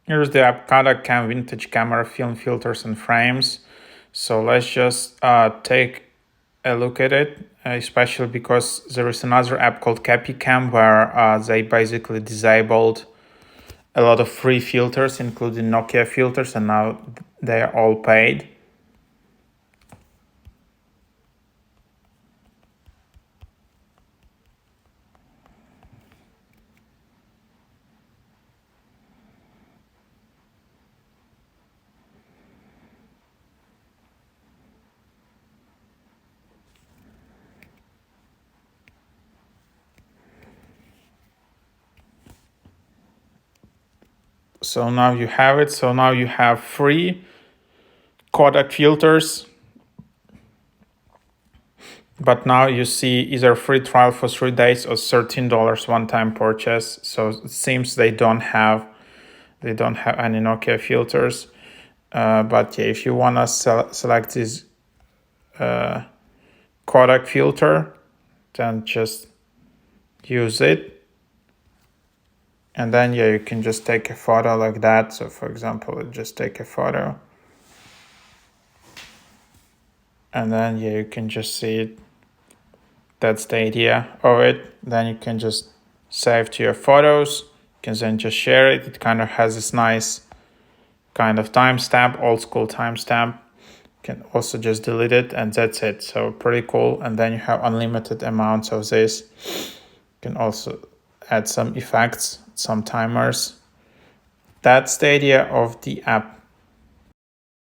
Here's the app Kada Cam Vintage Camera Film Filters and Frames. So let's just take a look at it, especially because there is another app called CapyCam where they basically disabled a lot of free filters, including Nokia filters, and now they are all paid. So now you have it. So now you have free Kodak filters, but now you see either free trial for 3 days or $13 one-time purchase. So it seems they don't have any Nokia filters. But yeah, if you wanna select this Kodak filter, then just use it. And then yeah, you can just take a photo like that. So for example, just take a photo. And then yeah, you can just see it. That's the idea of it. Then you can just save to your photos. You can then just share it. It kind of has this nice kind of timestamp, old school timestamp. You can also just delete it and that's it. So pretty cool. And then you have unlimited amounts of this. You can also add some effects, some timers. That's the idea of the app.